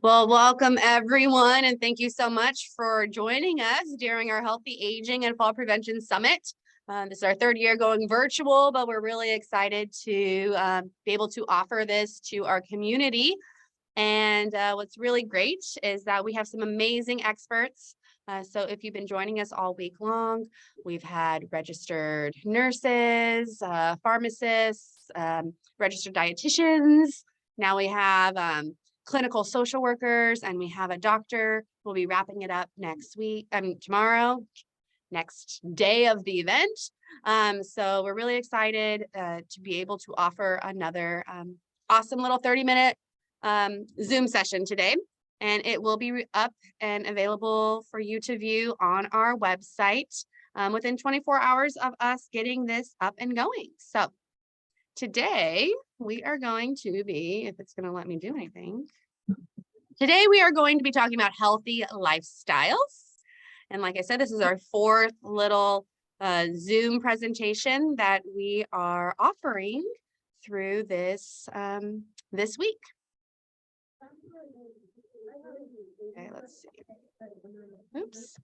Well, welcome everyone, and thank you so much for joining us during our Healthy Aging and Fall Prevention Summit. This is our third year going virtual, but we're really excited to be able to offer this to our community. And what's really great is that we have some amazing experts. So if you've been joining us all week long, we've had registered nurses, pharmacists, registered dietitians. Now we have clinical social workers, and we have a doctor. We'll be wrapping it up next week, tomorrow, next day of the event. So we're really excited to be able to offer another awesome little 30-minute Zoom session today. And it will be up and available for you to view on our website within 24 hours of us getting this up and going. So today we are going to be, if it's going to let me do anything, today we are going to be talking about healthy lifestyles. And like I said, this is our fourth little Zoom presentation that we are offering through this this week. Okay, let's see. Oops.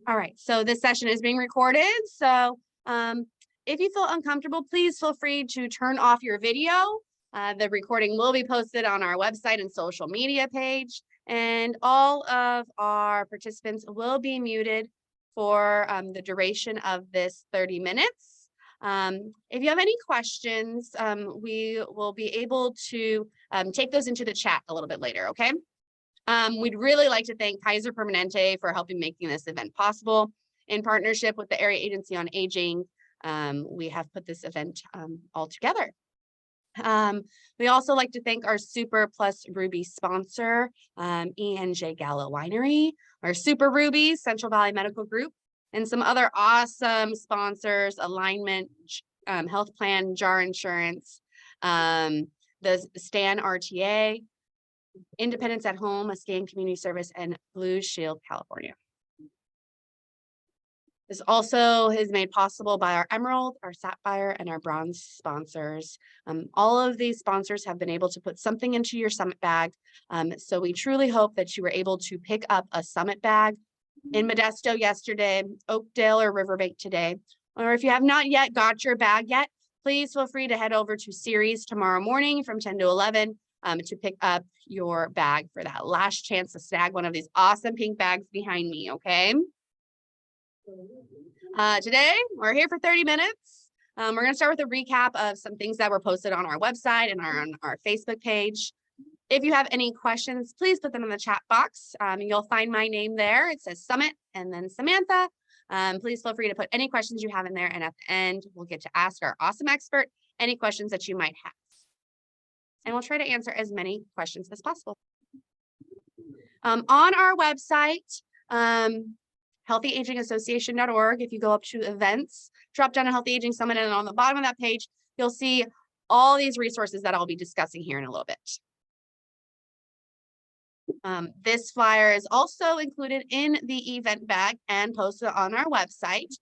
All right, so this session is being recorded. So if you feel uncomfortable, please feel free to turn off your video. The recording will be posted on our website and social media page, and all of our participants will be muted for the duration of this 30 minutes. If you have any questions, we will be able to take those into the chat a little bit later, okay? We'd really like to thank Kaiser Permanente for helping making this event possible. In partnership with the Area Agency on Aging, we have put this event all together. We also like to thank our Super Plus Ruby sponsor, E&J Gallo Winery, our Super Ruby, Central Valley Medical Group, and some other awesome sponsors, Alignment, Health Plan, JAR Insurance, the STAN RTA, Independence at Home, a SCAN Community Service, and Blue Shield California. This also is made possible by our Emerald, our Sapphire, and our Bronze sponsors. All of these sponsors have been able to put something into your summit bag. So we truly hope that you were able to pick up a summit bag in Modesto yesterday, Oakdale or Riverbank today. Or if you have not yet got your bag yet, please feel free to head over to Ceres tomorrow morning from 10 to 11 to pick up your bag for that last chance to snag one of these awesome pink bags behind me, okay? Today, we're here for 30 minutes. We're going to start with a recap of some things that were posted on our website and on our Facebook page. If you have any questions, please put them in the chat box. You'll find my name there. It says Summit and then Samantha. Please feel free to put any questions you have in there. And at the end, we'll get to ask our awesome expert any questions that you might have. And we'll try to answer as many questions as possible. On our website, healthyagingassociation.org. If you go up to events, drop down a Healthy Aging Summit, and on the bottom of that page, you'll see all these resources that I'll be discussing here in a little bit. This flyer is also included in the event bag and posted on our website.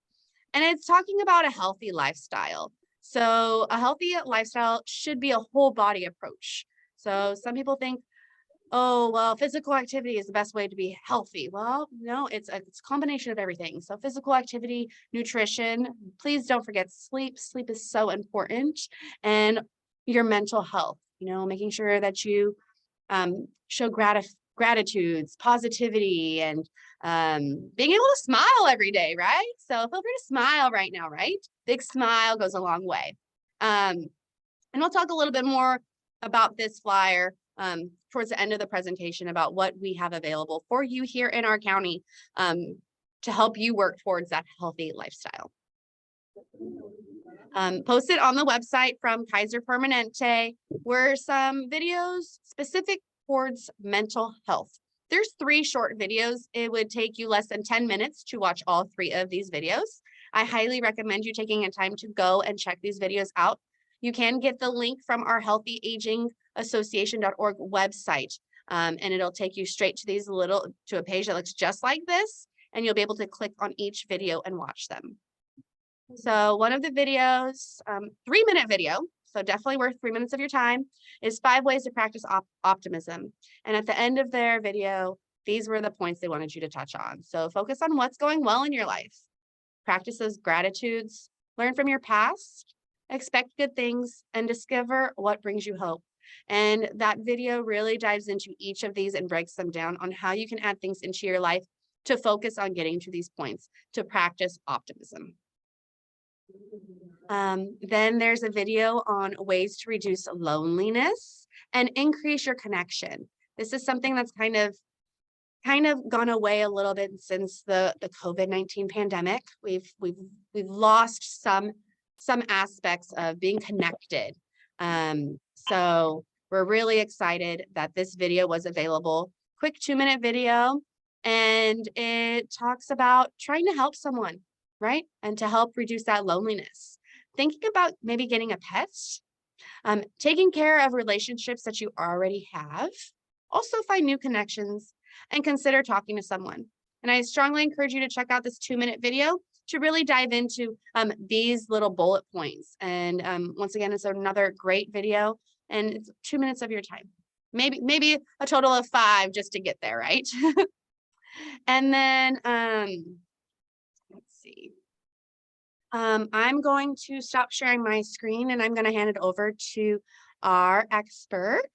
And it's talking about a healthy lifestyle. So a healthy lifestyle should be a whole body approach. So some people think, oh, well, physical activity is the best way to be healthy. Well, no, it's a combination of everything. So physical activity, nutrition, please don't forget sleep. Sleep is so important. And your mental health, making sure that you show gratitudes, positivity, and being able to smile every day, right? So feel free to smile right now, right? Big smile goes a long way. And we'll talk a little bit more about this flyer towards the end of the presentation about what we have available for you here in our county to help you work towards that healthy lifestyle. Posted on the website from Kaiser Permanente were some videos specific towards mental health. There's 3 short videos. It would take you less than 10 minutes to watch all 3 of these videos. I highly recommend you taking a time to go and check these videos out. You can get the link from our healthyagingassociation.org website, and it'll take you straight to a page that looks just like this, and you'll be able to click on each video and watch them. So one of the videos, 3-minute video, so definitely worth 3 minutes of your time, is 5 ways to practice optimism. And at the end of their video, these were the points they wanted you to touch on. So focus on what's going well in your life, practice those gratitudes, learn from your past, expect good things, and discover what brings you hope. And that video really dives into each of these and breaks them down on how you can add things into your life to focus on getting to these points, to practice optimism. Then there's a video on ways to reduce loneliness and increase your connection. This is something that's kind of gone away a little bit since the COVID-19 pandemic. We've lost some aspects of being connected. So we're really excited that this video was available. Quick 2-minute video, and it talks about trying to help someone, right? And to help reduce that loneliness. Thinking about maybe getting a pet, taking care of relationships that you already have, also find new connections, and consider talking to someone. And I strongly encourage you to check out this 2-minute video to really dive into these little bullet points. And once again, it's another great video, and it's 2 minutes of your time. Maybe a total of 5 just to get there, right? And then let's see. I'm going to stop sharing my screen, and I'm going to hand it over to our expert,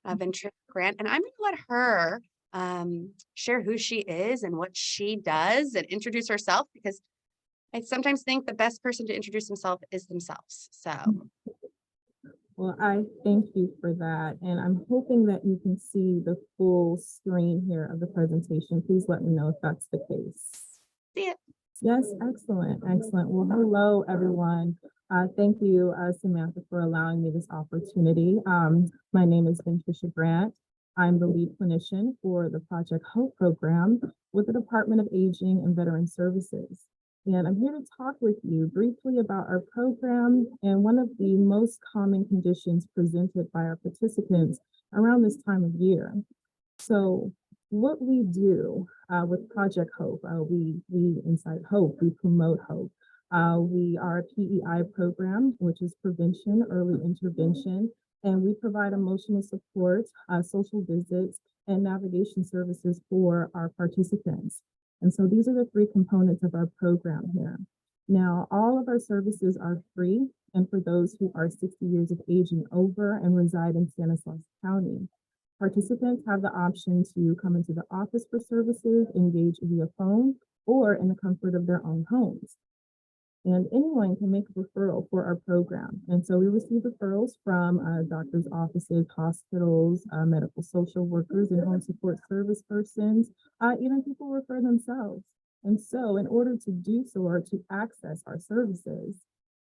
Ventricia Grant, and I'm going to let her share who she is and what she does and introduce herself, because I sometimes think the best person to introduce himself is themselves. So. Well, I thank you for that. And I'm hoping that you can see the full screen here of the presentation. Please let me know if that's the case. See it. Yes, excellent, excellent. Well, hello, everyone. Thank you, Samantha, for allowing me this opportunity. My name is Ventricia Grant. I'm the lead clinician for the Project Hope program with the Department of Aging and Veteran Services. And I'm here to talk with you briefly about our program and one of the most common conditions presented by our participants around this time of year. So what we do with Project Hope, we incite hope, we promote hope. We are a PEI program, which is prevention, early intervention, and we provide emotional support, social visits, and navigation services for our participants. And so these are the 3 components of our program here. Now, all of our services are free, and for those who are 60 years of age and over and reside in Stanislaus County. Participants have the option to come into the office for services, engage via phone, or in the comfort of their own homes. And anyone can make a referral for our program. And so we receive referrals from doctors' offices, hospitals, medical social workers, and home support service persons. Even people refer themselves. And so in order to do so, or to access our services,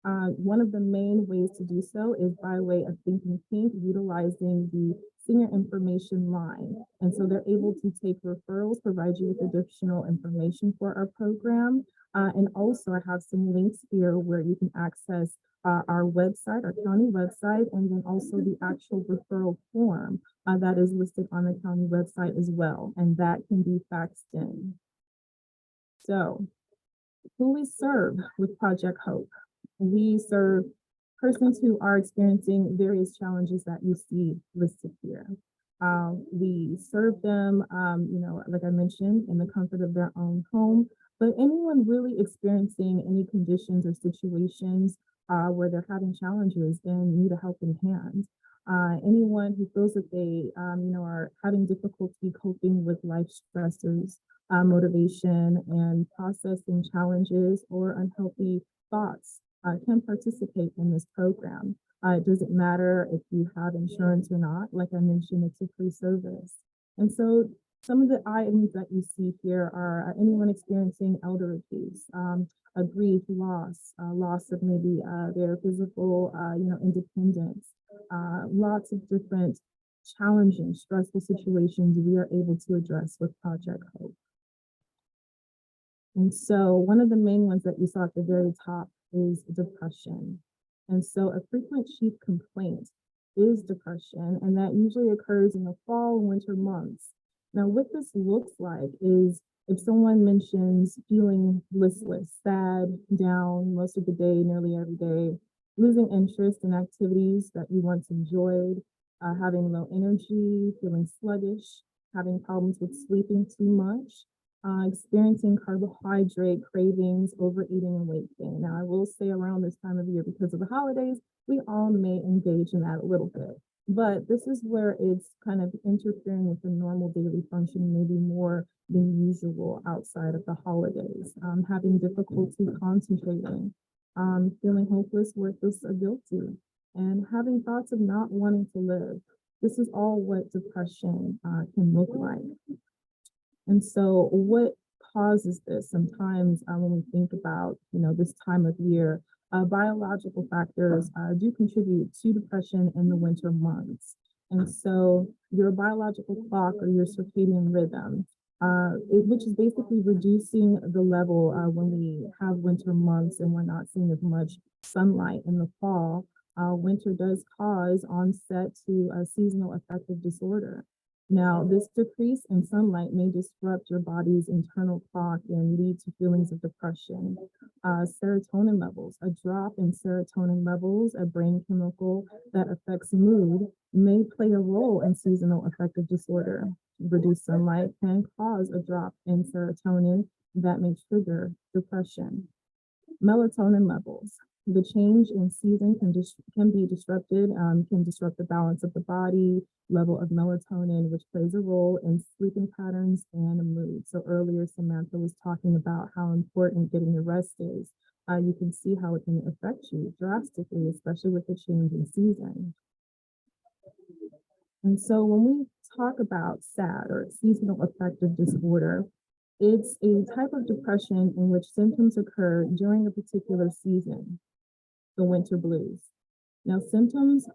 one of the main ways to do so is by way of Thinking Pink, utilizing the senior information line. And so they're able to take referrals, provide you with additional information for our program. And also I have some links here where you can access our website, our county website, and then also the actual referral form that is listed on the county website as well. And that can be faxed in. So who we serve with Project Hope? We serve persons who are experiencing various challenges that you see listed here. We serve them, like I mentioned, in the comfort of their own home, but anyone really experiencing any conditions or situations where they're having challenges and need a helping hand. Anyone who feels that they, are having difficulty coping with life stressors, motivation, and processing challenges or unhealthy thoughts can participate in this program. It doesn't matter if you have insurance or not. Like I mentioned, it's a free service. And so some of the items that you see here are anyone experiencing elder abuse, a grief, loss of maybe their physical, independence, lots of different challenging, stressful situations we are able to address with Project Hope. And so one of the main ones that you saw at the very top is depression. And so a frequent chief complaint is depression, and that usually occurs in the fall and winter months. Now, what this looks like is if someone mentions feeling listless, sad, down most of the day, nearly every day, losing interest in activities that you once enjoyed, having low energy, feeling sluggish, having problems with sleeping too much, experiencing carbohydrate cravings, overeating, and weight gain. Now, I will say around this time of year, because of the holidays, we all may engage in that a little bit. But this is where it's kind of interfering with the normal daily function, maybe more than usual outside of the holidays. Having difficulty concentrating, feeling hopeless, worthless, or guilty, and having thoughts of not wanting to live. This is all what depression can look like. And so what causes this? Sometimes when we think about, this time of year, biological factors do contribute to depression in the winter months. And so your biological clock or your circadian rhythm, which is basically reducing the level when we have winter months and we're not seeing as much sunlight in the fall. Winter does cause onset to a seasonal affective disorder. Now, this decrease in sunlight may disrupt your body's internal clock and lead to feelings of depression. Serotonin levels, a drop in serotonin levels, a brain chemical that affects mood, may play a role in seasonal affective disorder. Reduced sunlight can cause a drop in serotonin that may trigger depression. Melatonin levels. The change in season can be disrupted, can disrupt the balance of the body, level of melatonin, which plays a role in sleeping patterns and mood. So earlier, Samantha was talking about how important getting your rest is. You can see how it can affect you drastically, especially with the change in season. And so when we talk about SAD, or seasonal affective disorder, it's a type of depression in which symptoms occur during a particular season, the winter blues. Now, symptoms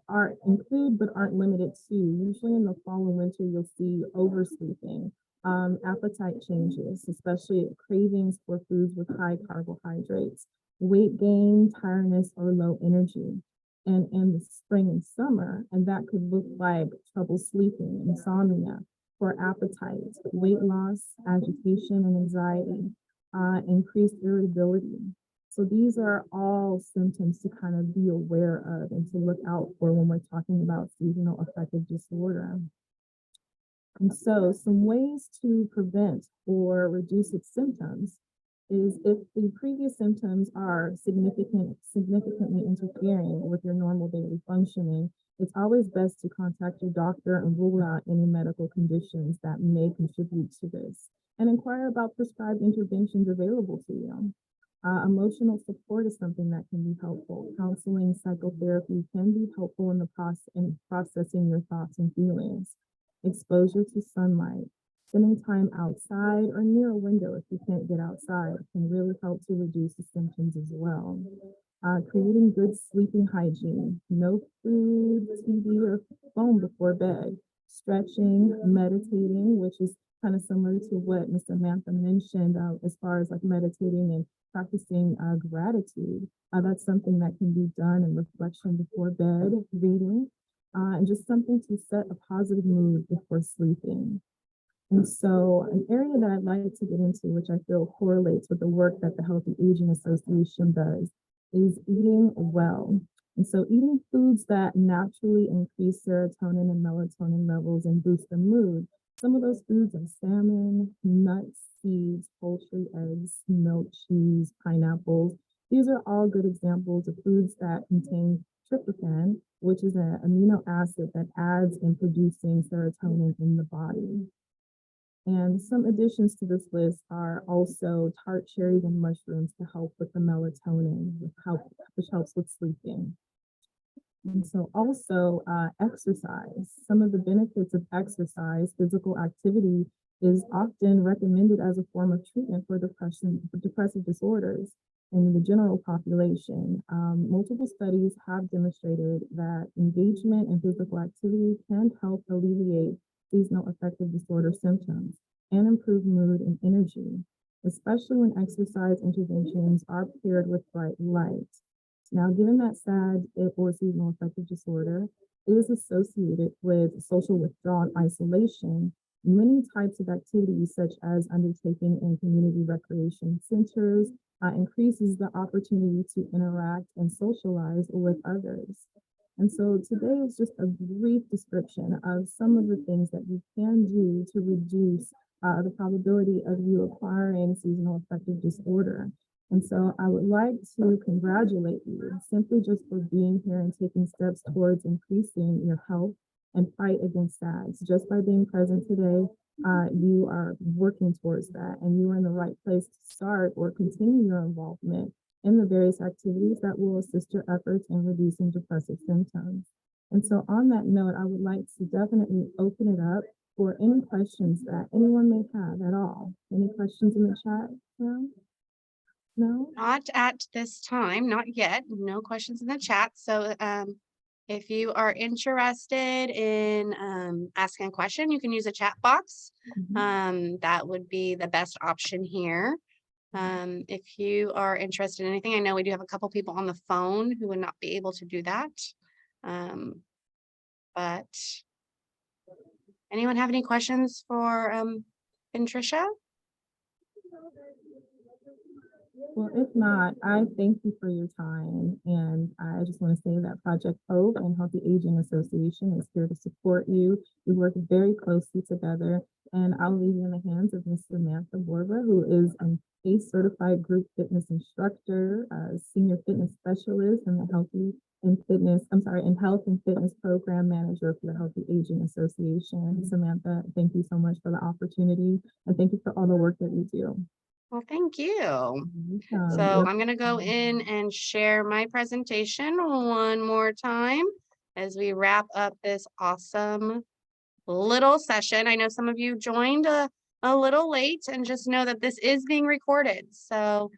include but aren't limited to, usually in the fall and winter, you'll see oversleeping, appetite changes, especially cravings for foods with high carbohydrates, weight gain, tiredness, or low energy. And in the spring and summer, and that could look like trouble sleeping, insomnia, poor appetite, weight loss, agitation and anxiety, increased irritability. So these are all symptoms to kind of be aware of and to look out for when we're talking about seasonal affective disorder. And so some ways to prevent or reduce its symptoms is if the previous symptoms are significantly interfering with your normal daily functioning, it's always best to contact your doctor and rule out any medical conditions that may contribute to this and inquire about prescribed interventions available to you. Emotional support is something that can be helpful. Counseling, psychotherapy can be helpful in processing your thoughts and feelings. Exposure to sunlight, spending time outside or near a window if you can't get outside can really help to reduce the symptoms as well. Creating good sleeping hygiene, no food, TV, or phone before bed. Stretching, meditating, which is kind of similar to what Ms. Samantha mentioned as far as like meditating and practicing gratitude. That's something that can be done in reflection before bed, reading, and just something to set a positive mood before sleeping. And so an area that I'd like to get into, which I feel correlates with the work that the Healthy Aging Association does, is eating well. And so eating foods that naturally increase serotonin and melatonin levels and boost the mood. Some of those foods are salmon, nuts, seeds, poultry, eggs, milk, cheese, pineapples. These are all good examples of foods that contain tryptophan, which is an amino acid that adds in producing serotonin in the body. And some additions to this list are also tart cherries and mushrooms to help with the melatonin, which helps with sleeping. And so also exercise. Some of the benefits of exercise, physical activity, is often recommended as a form of treatment for depressive disorders in the general population. Multiple studies have demonstrated that engagement in physical activity can help alleviate seasonal affective disorder symptoms and improve mood and energy, especially when exercise interventions are paired with bright light. Now, given that SAD or seasonal affective disorder is associated with social withdrawal and isolation, many types of activities such as undertaking in community recreation centers, increases the opportunity to interact and socialize with others. And so today is just a brief description of some of the things that you can do to reduce the probability of you acquiring seasonal affective disorder. And so I would like to congratulate you simply just for being here and taking steps towards increasing your health and fight against SADS. Just by being present today, you are working towards that, and you are in the right place to start or continue your involvement in the various activities that will assist your efforts in reducing depressive symptoms. And so on that note, I would like to definitely open it up for any questions that anyone may have at all. Any questions in the chat? No? No? Not at this time, not yet. No questions in the chat. So if you are interested in asking a question, you can use a chat box. That would be the best option here. If you are interested in anything, I know we do have a couple people on the phone who would not be able to do that. But anyone have any questions for Tricia? Well, if not, I thank you for your time. And I just want to say that Project Hope and Healthy Aging Association is here to support you. We work very closely together. And I'll leave you in the hands of Ms. Samantha Borba, who is an ACE certified group fitness instructor, senior fitness specialist, and the Health and Fitness Program Manager for the Healthy Aging Association. Samantha, thank you so much for the opportunity, and thank you for all the work that you do. Well, thank you. So I'm going to go in and share my presentation one more time as we wrap up this awesome little session. I know some of you joined a little late, and just know that this is being recorded. So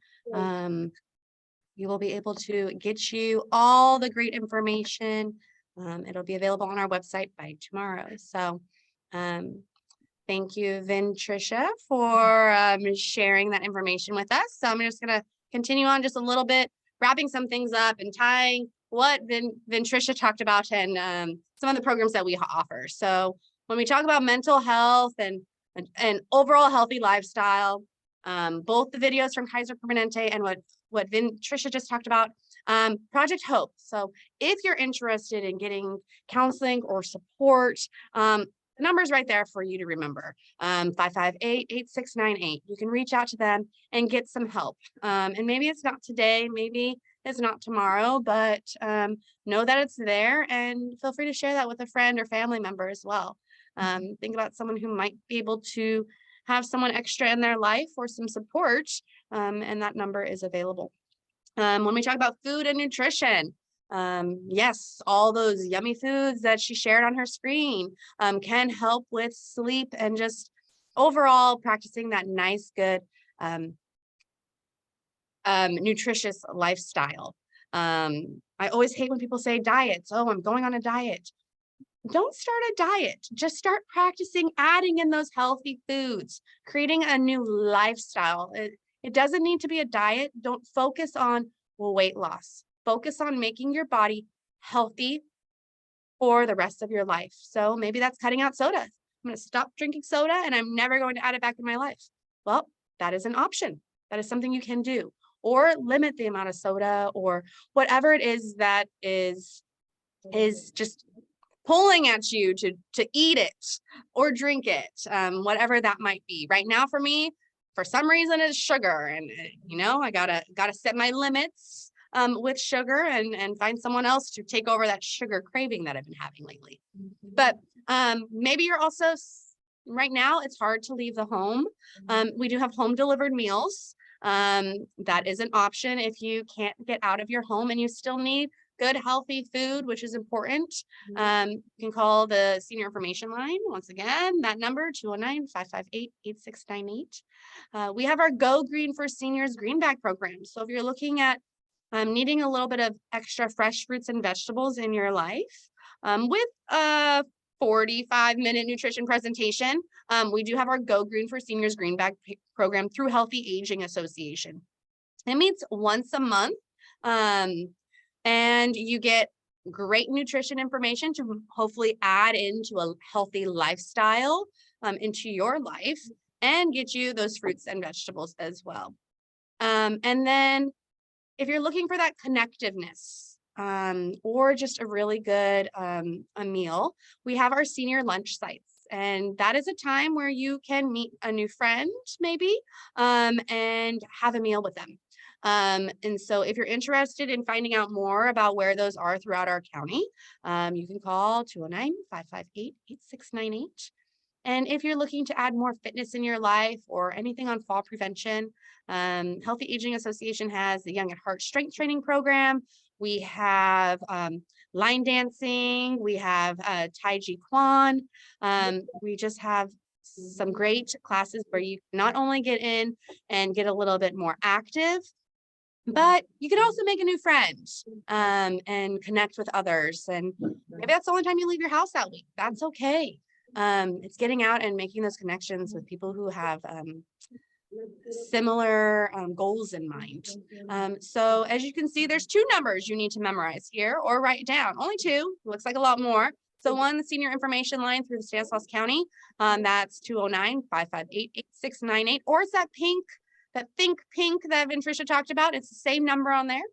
you will be able to get you all the great information. It'll be available on our website by tomorrow. So thank you, Tricia, for sharing that information with us. So I'm just going to continue on just a little bit, wrapping some things up and tying what Tricia talked about and some of the programs that we offer. So when we talk about mental health and overall healthy lifestyle, both the videos from Kaiser Permanente and what Tricia just talked about, Project Hope. So if you're interested in getting counseling or support, the number's right there for you to remember, 558-8698. You can reach out to them and get some help. And maybe it's not today, maybe it's not tomorrow, but know that it's there, and feel free to share that with a friend or family member as well. Think about someone who might be able to have someone extra in their life or some support, and that number is available. When we talk about food and nutrition, yes, all those yummy foods that she shared on her screen can help with sleep and just overall practicing that nice, good, nutritious lifestyle. I always hate when people say diets. Oh, I'm going on a diet. Don't start a diet. Just start practicing adding in those healthy foods, creating a new lifestyle. It doesn't need to be a diet. Don't focus on weight loss. Focus on making your body healthy for the rest of your life. So maybe that's cutting out soda. I'm going to stop drinking soda and I'm never going to add it back in my life. Well, that is an option. That is something you can do. Or limit the amount of soda or whatever it is that is just pulling at you to eat it or drink it, whatever that might be. Right now for me, for some reason, it's sugar, and I gotta set my limits with sugar and find someone else to take over that sugar craving that I've been having lately. But maybe you're also, right now it's hard to leave the home. We do have home delivered meals. That is an option if you can't get out of your home and you still need good, healthy food, which is important. You can call the senior information line. Once again, that number, 209-558-8698. We have our Go Green for Seniors Greenback program. So if you're looking at needing a little bit of extra fresh fruits and vegetables in your life, with a 45-minute nutrition presentation, we do have our Go Green for Seniors Greenback program through Healthy Aging Association. It meets once a month. And you get great nutrition information to hopefully add into a healthy lifestyle into your life and get you those fruits and vegetables as well. And then if you're looking for that connectiveness, or just a really good a meal, we have our senior lunch sites. And that is a time where you can meet a new friend, maybe, and have a meal with them. And so if you're interested in finding out more about where those are throughout our county, you can call 209-558-8698. And if you're looking to add more fitness in your life or anything on fall prevention, Healthy Aging Association has the Young at Heart Strength Training Program. We have line dancing. We have Tai Chi Kwan. We just have some great classes where you not only get in and get a little bit more active, but you can also make a new friend and connect with others. And maybe that's the only time you leave your house that week. That's okay. It's getting out and making those connections with people who have similar goals in mind. So as you can see, there's 2 numbers you need to memorize here or write down. Only 2, looks like a lot more. So one, the senior information line through Stanislaus County, that's 209-558-8698, or it's that Think Pink that Ventricia talked about. It's the same number on there.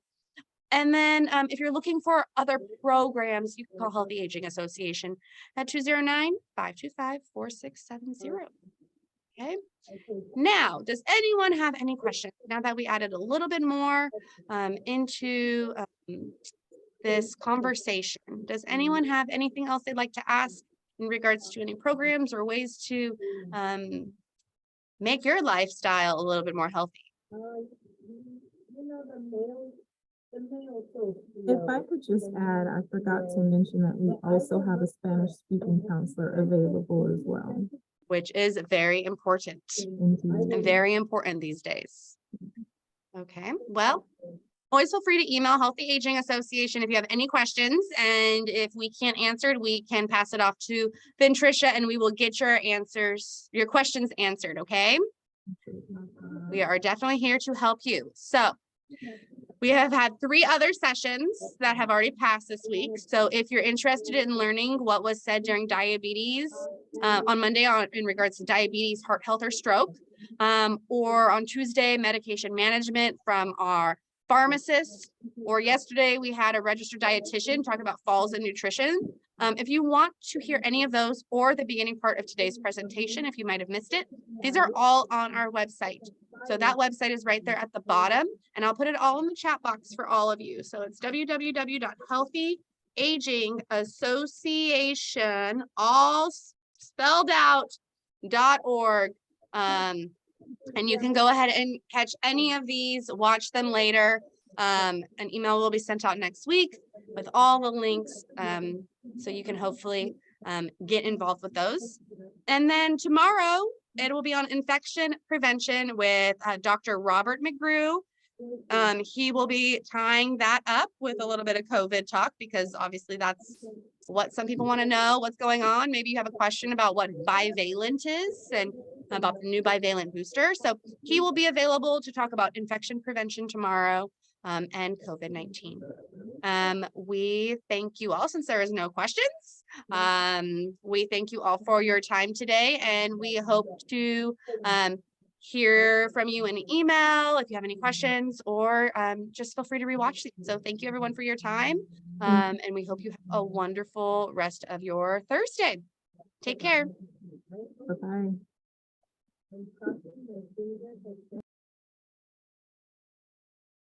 And then if you're looking for other programs, you can call Healthy Aging Association at 209-525-4670. Okay. Now, does anyone have any questions? Now that we added a little bit more into this conversation, does anyone have anything else they'd like to ask in regards to any programs or ways to make your lifestyle a little bit more healthy? If I could just add, I forgot to mention that we also have a Spanish speaking counselor available as well. Which is very important Indeed. and very important these days. Okay, well, always feel free to email Healthy Aging Association if you have any questions. And if we can't answer it, we can pass it off to Ventricia and we will get your questions answered, okay? We are definitely here to help you. So we have had 3 other sessions that have already passed this week. So if you're interested in learning what was said during diabetes on Monday in regards to diabetes, heart health, or stroke, or on Tuesday, medication management from our pharmacist, or yesterday we had a registered dietitian talk about falls in nutrition. If you want to hear any of those or the beginning part of today's presentation, if you might have missed it, these are all on our website. So that website is right there at the bottom, and I'll put it all in the chat box for all of you. So it's www.healthyagingassociation, all spelled out, .org. And you can go ahead and catch any of these, watch them later. An email will be sent out next week with all the links, so you can hopefully get involved with those. And then tomorrow, it will be on infection prevention with Dr. Robert McGrew. He will be tying that up with a little bit of COVID talk, because obviously that's what some people want to know, what's going on. Maybe you have a question about what bivalent is and about the new bivalent booster. So he will be available to talk about infection prevention tomorrow and COVID-19. We thank you all, since there is no questions. We thank you all for your time today, and we hope to hear from you in an email if you have any questions, or just feel free to rewatch these. So thank you everyone for your time, and we hope you have a wonderful rest of your Thursday. Take care. Bye-bye.